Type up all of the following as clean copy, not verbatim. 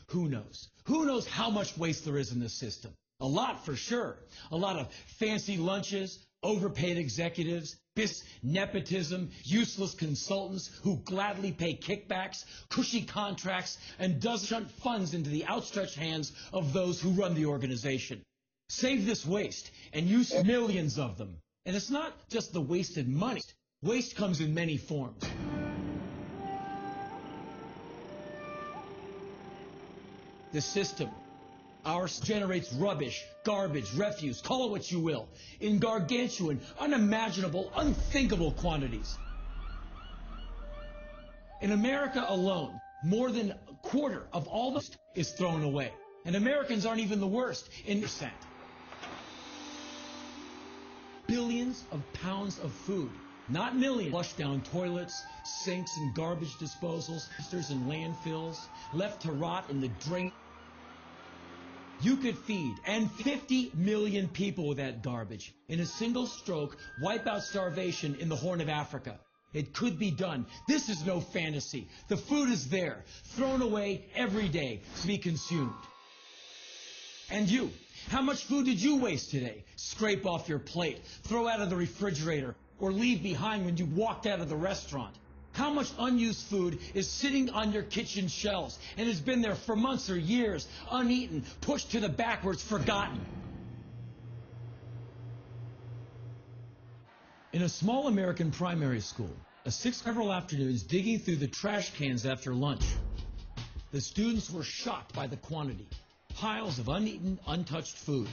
Who knows? Who knows how much waste there is in the system? A lot for sure. A lot of fancy lunches, overpaid executives, nepotism, useless consultants who gladly pay kickbacks, cushy contracts, and shunt funds into the outstretched hands of those who run the organization. Save this waste and use millions of them. And it's not just the wasted money. Waste comes in many forms. The system, ours, generates rubbish, garbage, refuse, call it what you will, in gargantuan, unimaginable, unthinkable quantities. In America alone, more than a quarter of all the is thrown away. And Americans aren't even the worst in percent. Billions of pounds of food, not millions, flushed down toilets, sinks and garbage disposals, and landfills, left to rot in the drain. You could feed 50 million people with that garbage. In a single stroke, wipe out starvation in the Horn of Africa. It could be done. This is no fantasy. The food is there, thrown away every day to be consumed. And you, how much food did you waste today? Scrape off your plate, throw out of the refrigerator, or leave behind when you walked out of the restaurant? How much unused food is sitting on your kitchen shelves and has been there for months or years, uneaten, pushed to the backwards, forgotten? In a small American primary school, several afternoons digging through the trash cans after lunch, the students were shocked by the quantity. Piles of uneaten, untouched food.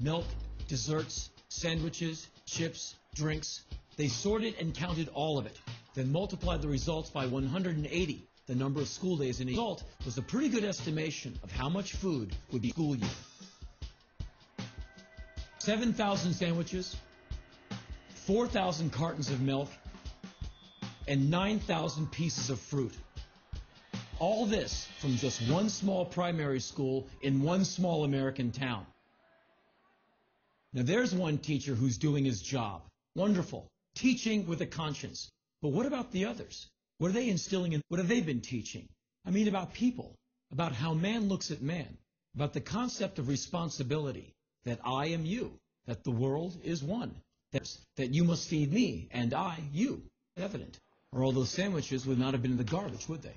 Milk, desserts, sandwiches, chips, drinks. They sorted and counted all of it, then multiplied the results by 180, the number of school days in a result was a pretty good estimation of how much food would be school year. 7,000 sandwiches, 4,000 cartons of milk, and 9,000 pieces of fruit. All this from just one small primary school in one small American town. Now there's one teacher who's doing his job. Wonderful. Teaching with a conscience. But what about the others? What are they instilling in? What have they been teaching? I mean about people, about how man looks at man, about the concept of responsibility, that I am you, that the world is one, that you must feed me and I you. Evident. Or all those sandwiches would not have been in the garbage, would they?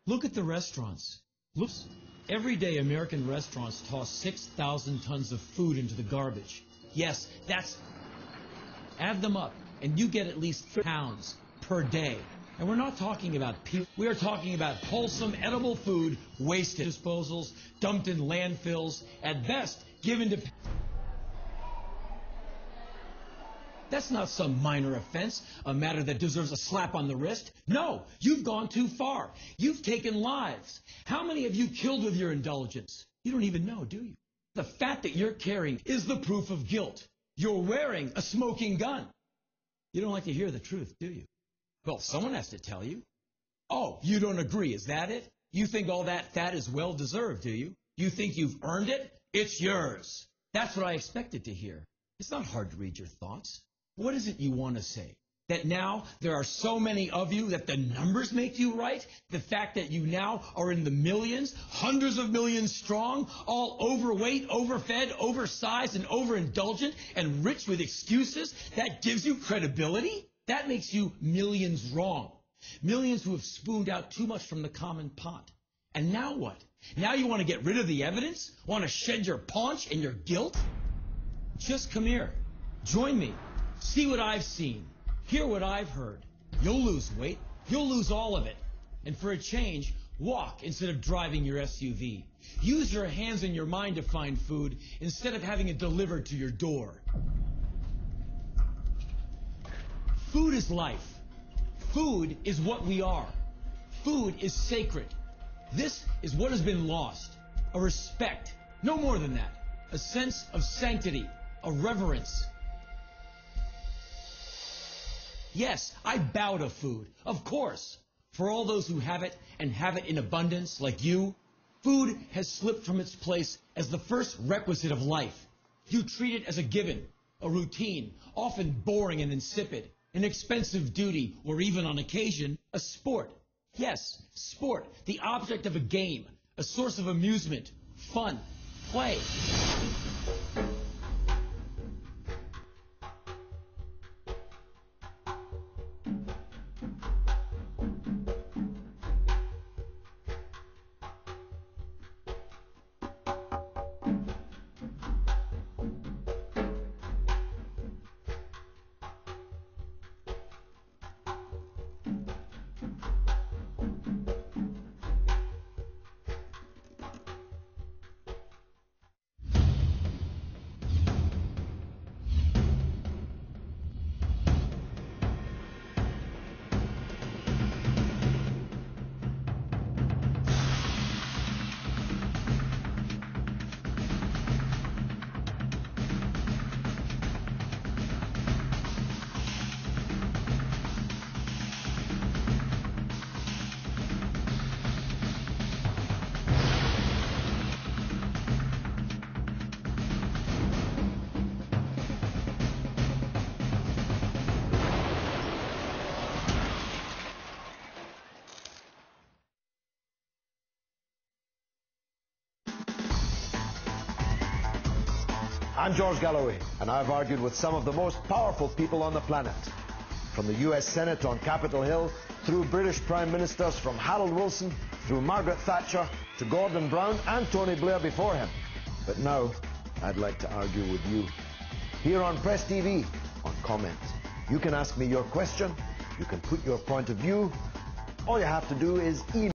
Look at the restaurants. Look, every day American restaurants toss 6,000 tons of food into the garbage. Yes, add them up, and you get at least 3 pounds per day. And we're not talking about people. We are talking about wholesome, edible food, wasted disposals, dumped in landfills, at best given to... That's not some minor offense, a matter that deserves a slap on the wrist. No, you've gone too far. You've taken lives. How many have you killed with your indulgence? You don't even know, do you? The fat that you're carrying is the proof of guilt. You're wearing a smoking gun. You don't like to hear the truth, do you? Well, someone has to tell you. Oh, you don't agree, is that it? You think all that fat is well-deserved, do you? You think you've earned it? It's yours. That's what I expected to hear. It's not hard to read your thoughts. What is it you want to say? That now there are so many of you that the numbers make you right? The fact that you now are in the millions, hundreds of millions strong, all overweight, overfed, oversized, and overindulgent, and rich with excuses, that gives you credibility? That makes you millions wrong. Millions who have spooned out too much from the common pot. And now what? Now you want to get rid of the evidence? Want to shed your paunch and your guilt? Just come here. Join me. See what I've seen. Hear what I've heard. You'll lose weight. You'll lose all of it. And for a change, walk instead of driving your SUV. Use your hands and your mind to find food instead of having it delivered to your door. Food is life. Food is what we are. Food is sacred. This is what has been lost. A respect. No more than that. A sense of sanctity. A reverence. Yes, I bow to food, of course. For all those who have it and have it in abundance, like you, food has slipped from its place as the first requisite of life. You treat it as a given, a routine, often boring and insipid, an expensive duty, or even on occasion, a sport. Yes, sport, the object of a game, a source of amusement, fun, play. I'm George Galloway, and I've argued with some of the most powerful people on the planet. From the US Senate on Capitol Hill, through British Prime Ministers from Harold Wilson, through Margaret Thatcher, to Gordon Brown and Tony Blair before him. But now, I'd like to argue with you. Here on Press TV, on Comment. You can ask me your question, you can put your point of view. All you have to do is email